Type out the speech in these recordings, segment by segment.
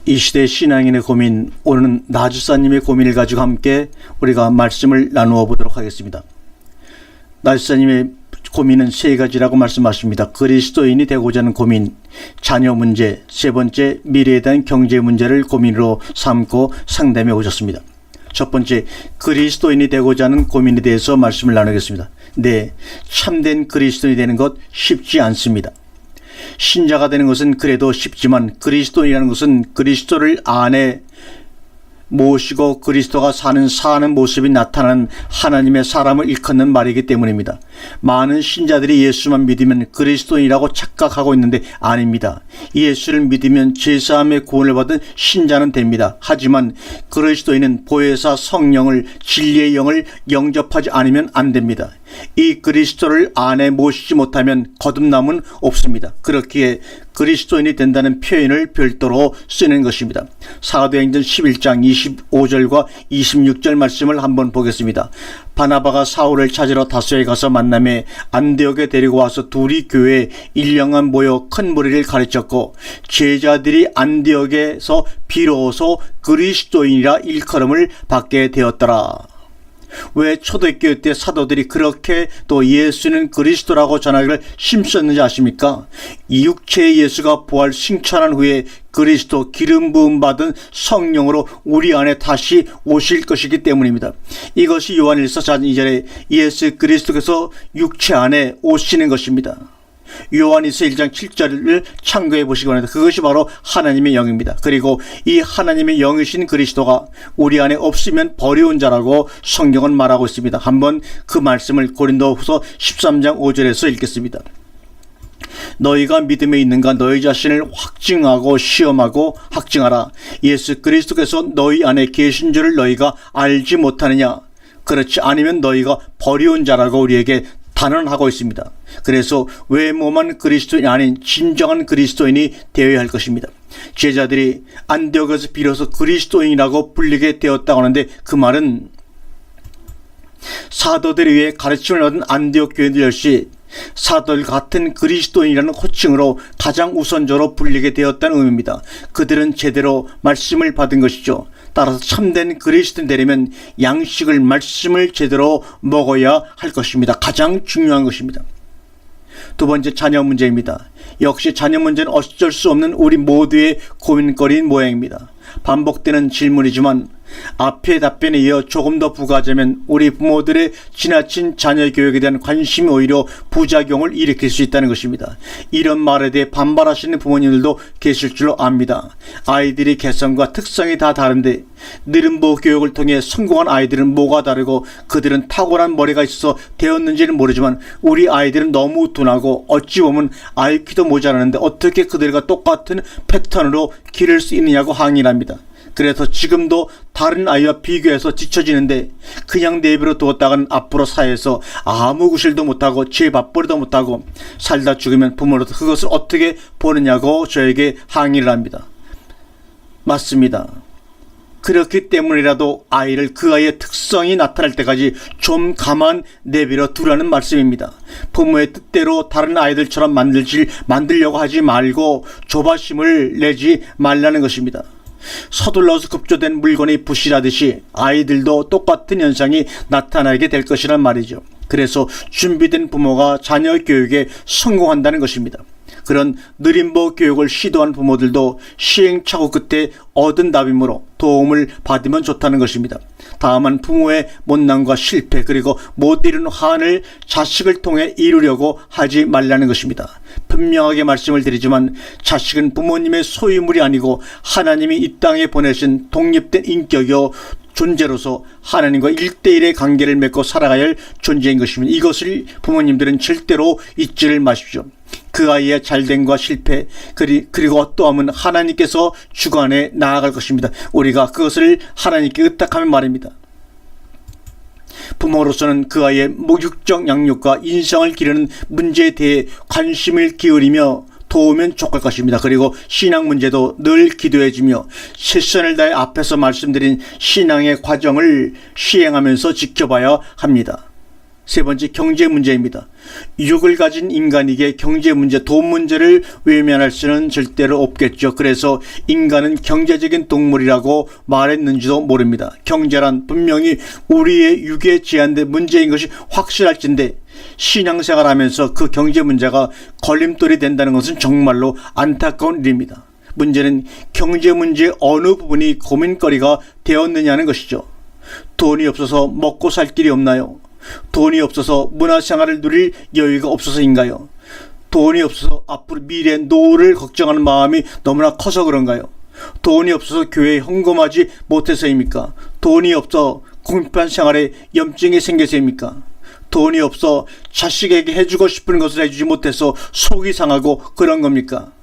이 시대 신앙인의 고민, 오늘은 나주사님의 고민을 가지고 함께 우리가 말씀을 나누어 보도록 하겠습니다. 나주사님의 고민은 세 가지라고 말씀하십니다. 그리스도인이 되고자 하는 고민, 자녀 문제, 세 번째 미래에 대한 경제 문제를 고민으로 삼고 상담해 오셨습니다. 첫 번째, 그리스도인이 되고자 하는 고민에 대해서 말씀을 나누겠습니다. 네, 참된 그리스도인이 되는 것 쉽지 않습니다. 신자가 되는 것은 그래도 쉽지만 그리스도인이라는 것은 그리스도를 안에 모시고 그리스도가 사는 모습이 나타나는 하나님의 사람을 일컫는 말이기 때문입니다. 많은 신자들이 예수만 믿으면 그리스도인이라고 착각하고 있는데 아닙니다. 예수를 믿으면 죄사함의 구원을 받은 신자는 됩니다. 하지만 그리스도인은 보혜사 성령을, 진리의 영을 영접하지 않으면 안 됩니다. 이 그리스도를 안에 모시지 못하면 거듭남은 없습니다. 그렇기에 그리스도인이 된다는 표현을 별도로 쓰는 것입니다. 사도행전 11장 25절과 26절 말씀을 한번 보겠습니다. 바나바가 사울을 찾으러 다소에 가서 만남에 안디옥에 데리고 와서 둘이 교회에 1년간 모여 큰 무리를 가르쳤고 제자들이 안디옥에서 비로소 그리스도인이라 일컬음을 받게 되었더라. 왜 초대교회 때 사도들이 그렇게 또 예수는 그리스도라고 전하기를 힘썼는지 아십니까? 육체의 예수가 부활 승천한 후에 그리스도 기름 부음 받은 성령으로 우리 안에 다시 오실 것이기 때문입니다. 이것이 요한일서 4장 2절에 예수 그리스도께서 육체 안에 오시는 것입니다. 요한일서 1장 7절을 참고해 보시기 바랍니다. 그것이 바로 하나님의 영입니다. 그리고 이 하나님의 영이신 그리스도가 우리 안에 없으면 버려온 자라고 성경은 말하고 있습니다. 한번 그 말씀을 고린도후서 13장 5절에서 읽겠습니다. 너희가 믿음에 있는가 너희 자신을 확증하고 시험하고 확증하라. 예수 그리스도께서 너희 안에 계신 줄을 너희가 알지 못하느냐. 그렇지 않으면 너희가 버려온 자라고 우리에게 단언하고 있습니다. 그래서 외모만 그리스도인이 아닌 진정한 그리스도인이 되어야 할 것입니다. 제자들이 안디옥에서 비로소 그리스도인이라고 불리게 되었다고 하는데 그 말은 사도들에 의해 가르침을 얻은 안디옥 교인들 역시 사도들 같은 그리스도인이라는 호칭으로 가장 우선적으로 불리게 되었다는 의미입니다. 그들은 제대로 말씀을 받은 것이죠. 따라서 참된 그리스도인 되려면 양식을, 말씀을 제대로 먹어야 할 것입니다. 가장 중요한 것입니다. 두 번째, 자녀 문제입니다. 역시 자녀 문제는 어쩔 수 없는 우리 모두의 고민거리인 모양입니다. 반복되는 질문이지만 앞의 답변에 이어 조금 더 부가하자면 우리 부모들의 지나친 자녀 교육에 대한 관심이 오히려 부작용을 일으킬 수 있다는 것입니다. 이런 말에 대해 반발하시는 부모님들도 계실 줄로 압니다. 아이들의 개성과 특성이 다 다른데 느림보 교육을 통해 성공한 아이들은 뭐가 다르고 그들은 탁월한 머리가 있어서 되었는지는 모르지만 우리 아이들은 너무 둔하고 어찌 보면 IQ도 모자라는데 어떻게 그들과 똑같은 패턴으로 기를 수 있느냐고 항의를 합니다. 그래서 지금도 다른 아이와 비교해서 지쳐지는데 그냥 내버려 두었다간 앞으로 사회에서 아무 구실도 못하고 죄 밥벌이도 못하고 살다 죽으면 부모로서 그것을 어떻게 보느냐고 저에게 항의를 합니다. 맞습니다. 그렇기 때문이라도 아이를 그 아이의 특성이 나타날 때까지 좀 가만 내버려 두라는 말씀입니다. 부모의 뜻대로 다른 아이들처럼 만들려고 하지 말고 조바심을 내지 말라는 것입니다. 서둘러서 급조된 물건이 부실하듯이 아이들도 똑같은 현상이 나타나게 될 것이란 말이죠. 그래서 준비된 부모가 자녀 교육에 성공한다는 것입니다. 그런 느림보 교육을 시도한 부모들도 시행착오 끝에 얻은 답이므로 도움을 받으면 좋다는 것입니다. 다만 부모의 못난과 실패 그리고 못 이룬 한을 자식을 통해 이루려고 하지 말라는 것입니다. 분명하게 말씀을 드리지만 자식은 부모님의 소유물이 아니고 하나님이 이 땅에 보내신 독립된 인격이요 존재로서 하나님과 1대1의 관계를 맺고 살아가야 할 존재인 것입니다. 이것을 부모님들은 절대로 잊지를 마십시오. 그 아이의 잘됨과 실패 그리고 어떠함은 하나님께서 주관해 나아갈 것입니다. 우리가 그것을 하나님께 의탁하면 말입니다. 부모로서는 그 아이의 목욕적 양육과 인성을 기르는 문제에 대해 관심을 기울이며 도우면 좋을 것입니다. 그리고 신앙 문제도 늘 기도해주며 최선을 다해 앞에서 말씀드린 신앙의 과정을 시행하면서 지켜봐야 합니다. 세 번째, 경제 문제입니다. 육을 가진 인간에게 경제 문제, 돈 문제를 외면할 수는 절대로 없겠죠. 그래서 인간은 경제적인 동물이라고 말했는지도 모릅니다. 경제란 분명히 우리의 육에 제한된 문제인 것이 확실할진데 신앙생활 하면서 그 경제 문제가 걸림돌이 된다는 것은 정말로 안타까운 일입니다. 문제는 경제 문제의 어느 부분이 고민거리가 되었느냐는 것이죠. 돈이 없어서 먹고 살 길이 없나요? 돈이 없어서 문화생활을 누릴 여유가 없어서인가요? 돈이 없어서 앞으로 미래의 노후를 걱정하는 마음이 너무나 커서 그런가요? 돈이 없어서 교회에 헌금하지 못해서입니까? 돈이 없어 궁핍한 생활에 염증이 생겨서입니까? 돈이 없어 자식에게 해주고 싶은 것을 해주지 못해서 속이 상하고 그런 겁니까?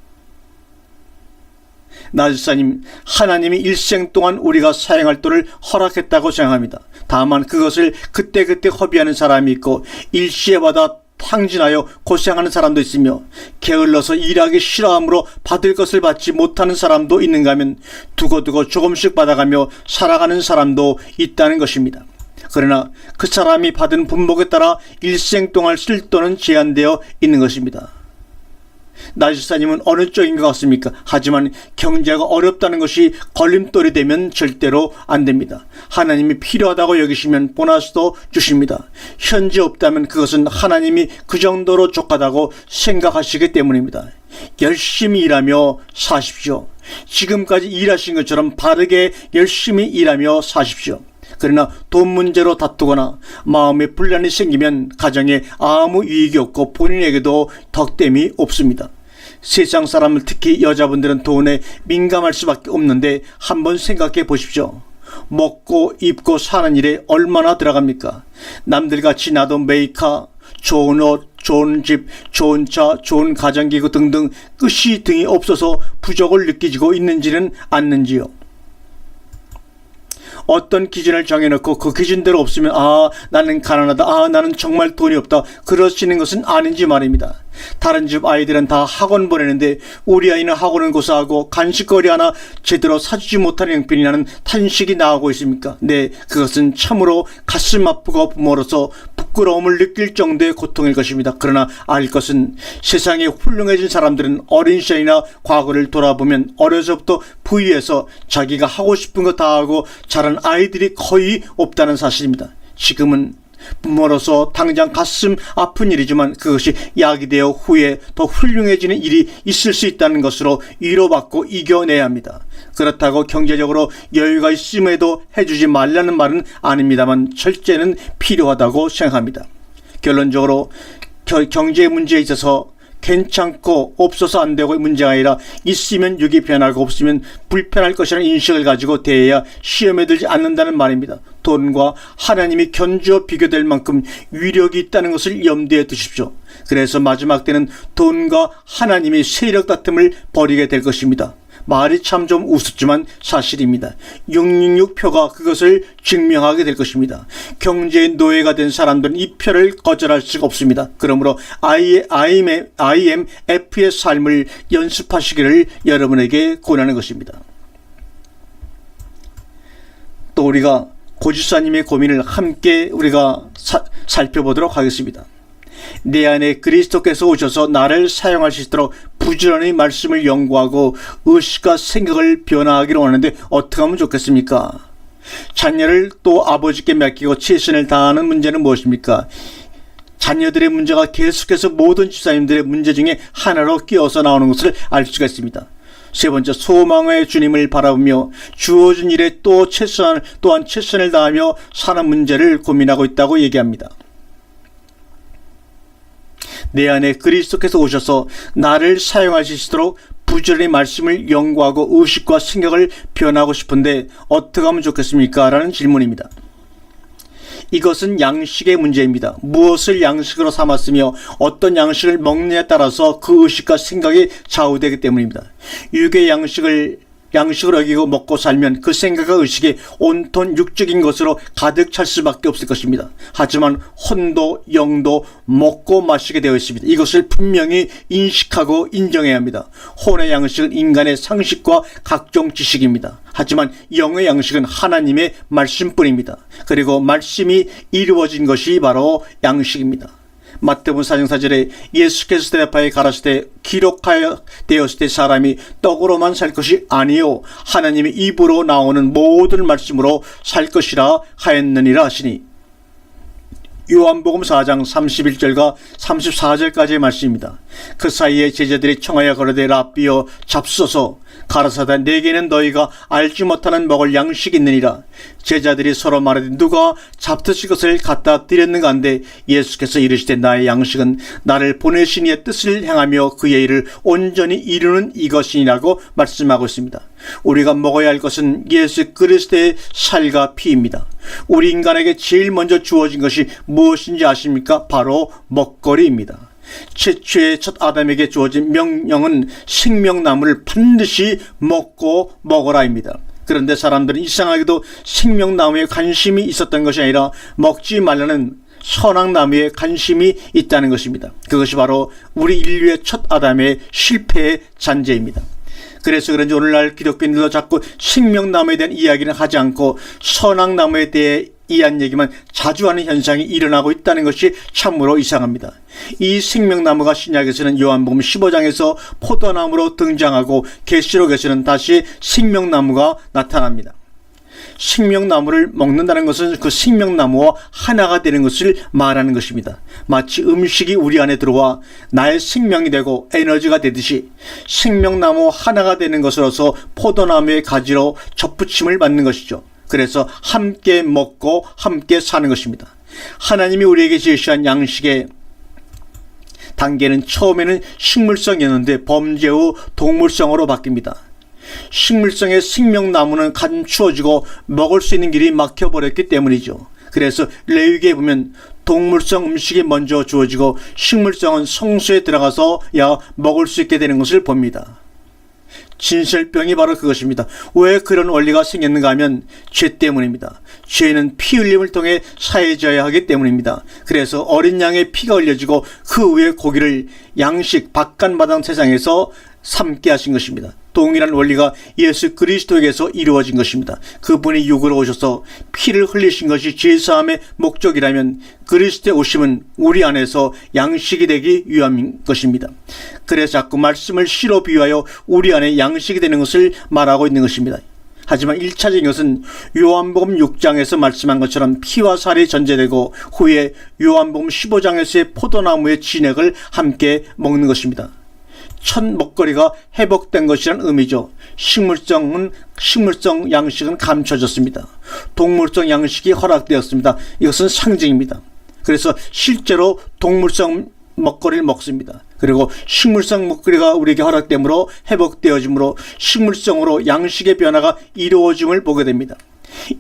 나주사님, 하나님이 일생 동안 우리가 사용할 돈을 허락했다고 생각합니다. 다만 그것을 그때그때 허비하는 사람이 있고 일시에 받아 탕진하여 고생하는 사람도 있으며 게을러서 일하기 싫어함으로 받을 것을 받지 못하는 사람도 있는가 하면 두고두고 조금씩 받아가며 살아가는 사람도 있다는 것입니다. 그러나 그 사람이 받은 분목에 따라 일생 동안 쓸 돈은 제한되어 있는 것입니다. 나주사님은 어느 쪽인 것 같습니까? 하지만 경제가 어렵다는 것이 걸림돌이 되면 절대로 안 됩니다. 하나님이 필요하다고 여기시면 보너스도 주십니다. 현재 없다면 그것은 하나님이 그 정도로 족하다고 생각하시기 때문입니다. 열심히 일하며 사십시오. 지금까지 일하신 것처럼 바르게 열심히 일하며 사십시오. 그러나 돈 문제로 다투거나 마음에 분란이 생기면 가정에 아무 유익이 없고 본인에게도 덕됨이 없습니다. 세상 사람을, 특히 여자분들은 돈에 민감할 수밖에 없는데 한번 생각해 보십시오. 먹고 입고 사는 일에 얼마나 들어갑니까? 남들같이 나도 메이커, 좋은 옷, 좋은 집, 좋은 차, 좋은 가전기구 등등 끝이 등이 없어서 부족을 느끼고 있는지는 않는지요? 어떤 기준을 정해놓고 그 기준대로 없으면 나는 가난하다, 나는 정말 돈이 없다, 그러시는 것은 아닌지 말입니다. 다른 집 아이들은 다 학원 보내는데 우리 아이는 학원은 고사하고 간식거리 하나 제대로 사주지 못하는 형편이라는 탄식이 나오고 있습니까? 네, 그것은 참으로 가슴 아프고 부모로서 부끄러움을 느낄 정도의 고통일 것입니다. 그러나 알 것은 세상에 훌륭해진 사람들은 어린 시절이나 과거를 돌아보면 어려서부터 부유해서 자기가 하고 싶은 거 다 하고 자란 아이들이 거의 없다는 사실입니다. 지금은 부모로서 당장 가슴 아픈 일이지만 그것이 약이 되어 후에 더 훌륭해지는 일이 있을 수 있다는 것으로 위로받고 이겨내야 합니다. 그렇다고 경제적으로 여유가 있음에도 해주지 말라는 말은 아닙니다만 철저는 필요하다고 생각합니다. 결론적으로 경제 문제에 있어서 괜찮고 없어서 안 되고 문제가 아니라 있으면 육이 변하고 없으면 불편할 것이라는 인식을 가지고 대해야 시험에 들지 않는다는 말입니다. 돈과 하나님이 견주어 비교될 만큼 위력이 있다는 것을 염두에 두십시오. 그래서 마지막 때는 돈과 하나님의 세력 다툼을 벌이게 될 것입니다. 말이 참 좀 우습지만 사실입니다. 666표가 그것을 증명하게 될 것입니다. 경제의 노예가 된 사람들은 이 표를 거절할 수가 없습니다. 그러므로 IMF의 삶을 연습하시기를 여러분에게 권하는 것입니다. 또 우리가 고지사님의 고민을 함께 우리가 살펴보도록 하겠습니다. 내 안에 그리스도께서 오셔서 나를 사용할 수 있도록 부지런히 말씀을 연구하고 의식과 생각을 변화하기를 원하는데 어떻게 하면 좋겠습니까? 자녀를 또 아버지께 맡기고 최선을 다하는 문제는 무엇입니까? 자녀들의 문제가 계속해서 모든 집사님들의 문제 중에 하나로 끼어서 나오는 것을 알 수가 있습니다. 세 번째, 소망의 주님을 바라보며 주어진 일에 또한 최선을 다하며 사는 문제를 고민하고 있다고 얘기합니다. 내 안에 그리스도께서 오셔서 나를 사용할 수 있도록 부지런히 말씀을 연구하고 의식과 생각을 변하고 싶은데 어떻게 하면 좋겠습니까? 라는 질문입니다. 이것은 양식의 문제입니다. 무엇을 양식으로 삼았으며 어떤 양식을 먹느냐에 따라서 그 의식과 생각이 좌우되기 때문입니다. 육의 양식을 양식을 어기고 먹고 살면 그 생각과 의식이 온통 육적인 것으로 가득 찰 수밖에 없을 것입니다. 하지만 혼도 영도 먹고 마시게 되어 있습니다. 이것을 분명히 인식하고 인정해야 합니다. 혼의 양식은 인간의 상식과 각종 지식입니다. 하지만 영의 양식은 하나님의 말씀뿐입니다. 그리고 말씀이 이루어진 것이 바로 양식입니다. 마태복음 4장 4절에 예수께서 대답하여 가라사대 기록하여 되었을 때 사람이 떡으로만 살 것이 아니요 하나님의 입으로 나오는 모든 말씀으로 살 것이라 하였느니라 하시니, 요한복음 4장 31절과 34절까지의 말씀입니다. 그 사이에 제자들이 청하여 가로되 랍비여 잡소서, 가라사대 내게는 너희가 알지 못하는 먹을 양식이 있느니라. 제자들이 서로 말하되 누가 잡드실 것을 갖다 드렸는가 한데 예수께서 이르시되 나의 양식은 나를 보내신 이의 뜻을 행하며 그의 일을 온전히 이루는 이것이니라고 말씀하고 있습니다. 우리가 먹어야 할 것은 예수 그리스도의 살과 피입니다. 우리 인간에게 제일 먼저 주어진 것이 무엇인지 아십니까? 바로 먹거리입니다. 최초의 첫 아담에게 주어진 명령은 생명나무를 반드시 먹고 먹어라입니다. 그런데 사람들은 이상하게도 생명나무에 관심이 있었던 것이 아니라 먹지 말라는 선악나무에 관심이 있다는 것입니다. 그것이 바로 우리 인류의 첫 아담의 실패의 잔재입니다. 그래서 그런지 오늘날 기독교인들도 자꾸 생명나무에 대한 이야기는 하지 않고 선악나무에 대해 이한 얘기만 자주 하는 현상이 일어나고 있다는 것이 참으로 이상합니다. 이 생명나무가 신약에서는 요한복음 15장에서 포도나무로 등장하고 계시록에서는 다시 생명나무가 나타납니다. 생명나무를 먹는다는 것은 그 생명나무와 하나가 되는 것을 말하는 것입니다. 마치 음식이 우리 안에 들어와 나의 생명이 되고 에너지가 되듯이 생명나무 하나가 되는 것으로서 포도나무의 가지로 접붙임을 받는 것이죠. 그래서 함께 먹고 함께 사는 것입니다. 하나님이 우리에게 제시한 양식의 단계는 처음에는 식물성이었는데 범죄 후 동물성으로 바뀝니다. 식물성의 생명나무는 감추어지고 먹을 수 있는 길이 막혀버렸기 때문이죠. 그래서 레위기에 보면 동물성 음식이 먼저 주어지고 식물성은 성소에 들어가서야 먹을 수 있게 되는 것을 봅니다. 진설병이 바로 그것입니다. 왜 그런 원리가 생겼는가 하면 죄 때문입니다. 죄는 피 흘림을 통해 사해져야 하기 때문입니다. 그래서 어린 양의 피가 흘려지고 그 후에 고기를 양식 박간마당 세상에서 삶게 하신 것입니다. 동일한 원리가 예수 그리스도에게서 이루어진 것입니다. 그분이 육으로 오셔서 피를 흘리신 것이 죄사함의 목적이라면 그리스도의 오심은 우리 안에서 양식이 되기 위함인 것입니다. 그래서 자꾸 말씀을 씨로 비유하여 우리 안에 양식이 되는 것을 말하고 있는 것입니다. 하지만 1차적인 것은 요한복음 6장에서 말씀한 것처럼 피와 살이 전제되고 후에 요한복음 15장에서의 포도나무의 진액을 함께 먹는 것입니다. 첫 먹거리가 회복된 것이란 의미죠. 식물성 양식은 감춰졌습니다. 동물성 양식이 허락되었습니다. 이것은 상징입니다. 그래서 실제로 동물성 먹거리를 먹습니다. 그리고 식물성 먹거리가 우리에게 허락되므로 회복되어지므로 식물성으로 양식의 변화가 이루어짐을 보게 됩니다.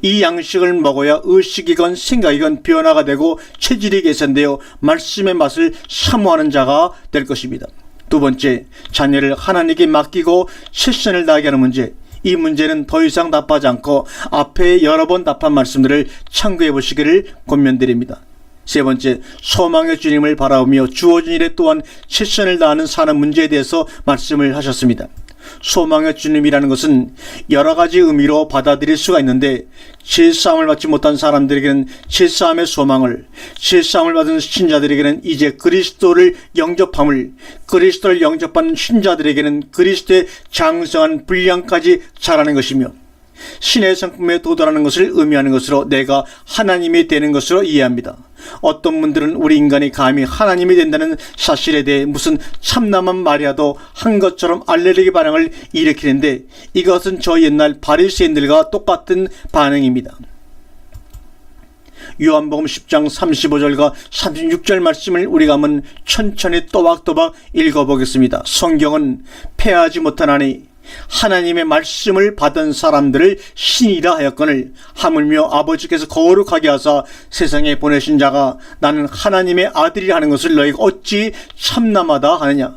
이 양식을 먹어야 의식이건 생각이건 변화가 되고 체질이 개선되어 말씀의 맛을 사모하는 자가 될 것입니다. 두 번째, 자녀를 하나님께 맡기고 최선을 다하게 하는 문제. 이 문제는 더 이상 답하지 않고 앞에 여러 번 답한 말씀들을 참고해 보시기를 권면드립니다. 세 번째, 소망의 주님을 바라보며 주어진 일에 또한 최선을 다하는 사는 문제에 대해서 말씀을 하셨습니다. 소망의 주님이라는 것은 여러 가지 의미로 받아들일 수가 있는데 제사함을 받지 못한 사람들에게는 제사함의 소망을, 제사함을 받은 신자들에게는 이제 그리스도를 영접함을, 그리스도를 영접한 신자들에게는 그리스도의 장성한 분량까지 자라는 것이며 신의 성품에 도달하는 것을 의미하는 것으로 내가 하나님이 되는 것으로 이해합니다. 어떤 분들은 우리 인간이 감히 하나님이 된다는 사실에 대해 무슨 참남한 말이라도 한 것처럼 알레르기 반응을 일으키는데 이것은 저 옛날 바리새인들과 똑같은 반응입니다. 요한복음 10장 35절과 36절 말씀을 우리가 한번 천천히 또박또박 읽어보겠습니다. 성경은 패하지 못하나니 하나님의 말씀을 받은 사람들을 신이라 하였거늘 하물며 아버지께서 거룩하게 하사 세상에 보내신 자가 나는 하나님의 아들이라 하는 것을 너희가 어찌 참남하다 하느냐.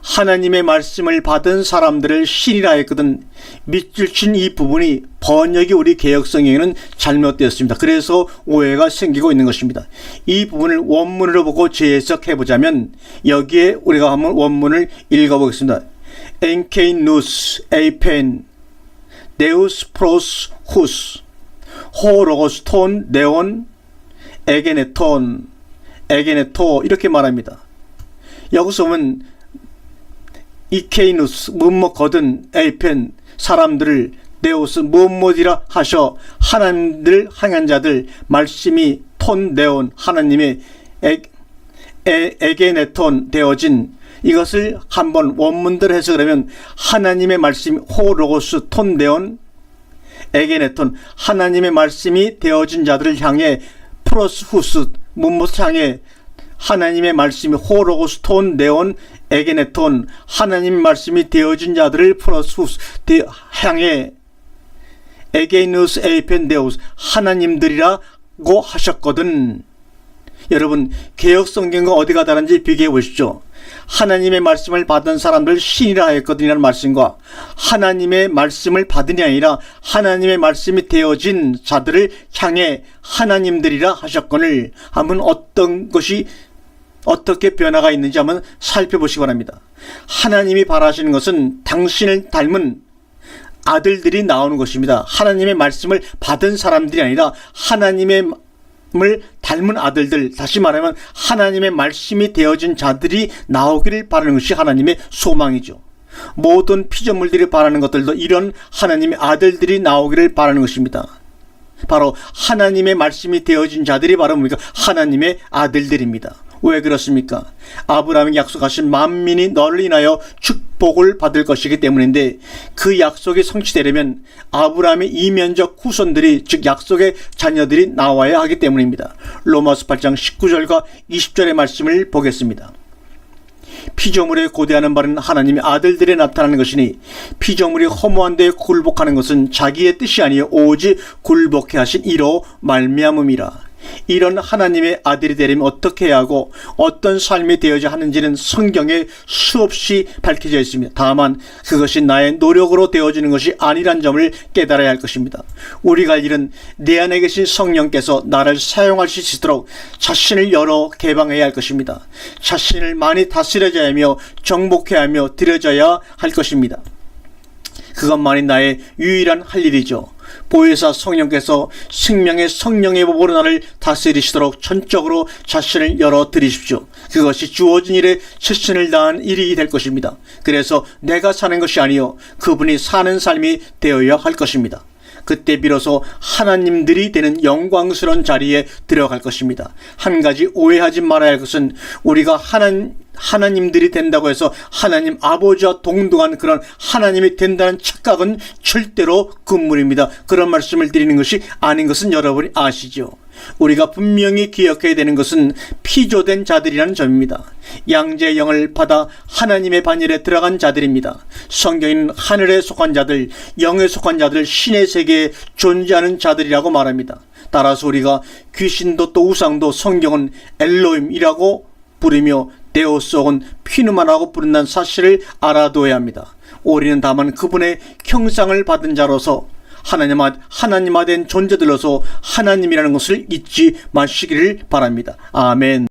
하나님의 말씀을 받은 사람들을 신이라 했거든. 밑줄 친 이 부분이 번역이 우리 개역성경에는 잘못되었습니다. 그래서 오해가 생기고 있는 것입니다. 이 부분을 원문으로 보고 재해석해 보자면 여기에 우리가 한번 원문을 읽어보겠습니다. 엔케이누스 에이펜 네우스 프로스 후스 호로고스 톤 네온 에게네톤 에게네토 이렇게 말합니다. 여기서 보면 이케이누스 무엇 거든 에이펜 사람들을 네오스 무엇이라 하셔 하나님들 향한 자들 말씀이 톤 네온 하나님의 에게네톤 되어진 이것을 한번 원문대로 해석을 하면 하나님의 말씀이 호로고스 톤 네온 에게네톤 하나님의 말씀이 되어진 자들을 향해 프로스 후스 무엇 향해 하나님의 말씀이 호로고스 톤 네온 에게네톤 하나님의 말씀이 되어진 자들을 프로스 후스 향해 에게누스 에이펜 데우스 하나님들이라고 하셨거든. 여러분 개역성경과 어디가 다른지 비교해 보십시오. 하나님의 말씀을 받은 사람들 신이라 했거든이라는 말씀과 하나님의 말씀을 받으니 아니라 하나님의 말씀이 되어진 자들을 향해 하나님들이라 하셨거늘 한번 어떤 것이 어떻게 변화가 있는지 한번 살펴보시기 바랍니다. 하나님이 바라시는 것은 당신을 닮은 아들들이 나오는 것입니다. 하나님의 말씀을 받은 사람들이 아니라 하나님의 닮은 아들들, 다시 말하면 하나님의 말씀이 되어진 자들이 나오기를 바라는 것이 하나님의 소망이죠. 모든 피조물들이 바라는 것들도 이런 하나님의 아들들이 나오기를 바라는 것입니다. 바로 하나님의 말씀이 되어진 자들이 바로 뭡니까? 하나님의 아들들입니다. 왜 그렇습니까? 아브라함이 약속하신 만민이 너를 인하여 축복을 받을 것이기 때문인데 그 약속이 성취되려면 아브라함의 이면적 후손들이 즉 약속의 자녀들이 나와야 하기 때문입니다. 로마서 8장 19절과 20절의 말씀을 보겠습니다. 피조물에 고대하는 바는 하나님의 아들들에 나타나는 것이니 피조물이 허무한 데에 굴복하는 것은 자기의 뜻이 아니요 오직 굴복해 하신 이로 말미암음이라. 이런 하나님의 아들이 되려면 어떻게 해야 하고 어떤 삶이 되어야 하는지는 성경에 수없이 밝혀져 있습니다. 다만 그것이 나의 노력으로 되어지는 것이 아니란 점을 깨달아야 할 것입니다. 우리가 할 일은 내 안에 계신 성령께서 나를 사용하실 수 있도록 자신을 열어 개방해야 할 것입니다. 자신을 많이 다스려져야 하며 정복해야 하며 들여져야 할 것입니다. 그것만이 나의 유일한 할 일이죠. 보혜사 성령께서 생명의 성령의 법으로 나를 다스리시도록 전적으로 자신을 열어드리십시오. 그것이 주어진 일에 최선을 다한 일이 될 것입니다. 그래서 내가 사는 것이 아니요 그분이 사는 삶이 되어야 할 것입니다. 그때 비로소 하나님들이 되는 영광스러운 자리에 들어갈 것입니다. 한 가지 오해하지 말아야 할 것은 우리가 하나님들이 된다고 해서 하나님 아버지와 동등한 그런 하나님이 된다는 착각은 절대로 금물입니다. 그런 말씀을 드리는 것이 아닌 것은 여러분이 아시죠. 우리가 분명히 기억해야 되는 것은 피조된 자들이라는 점입니다. 양자의 영을 받아 하나님의 반열에 들어간 자들입니다. 성경에는 하늘에 속한 자들, 영에 속한 자들, 신의 세계에 존재하는 자들이라고 말합니다. 따라서 우리가 귀신도 또 우상도 성경은 엘로힘이라고 부르며 데오스 혹은 피누마라고 부른다는 사실을 알아둬야 합니다. 우리는 다만 그분의 형상을 받은 자로서 하나님화 된 존재들로서 하나님이라는 것을 잊지 마시기를 바랍니다. 아멘.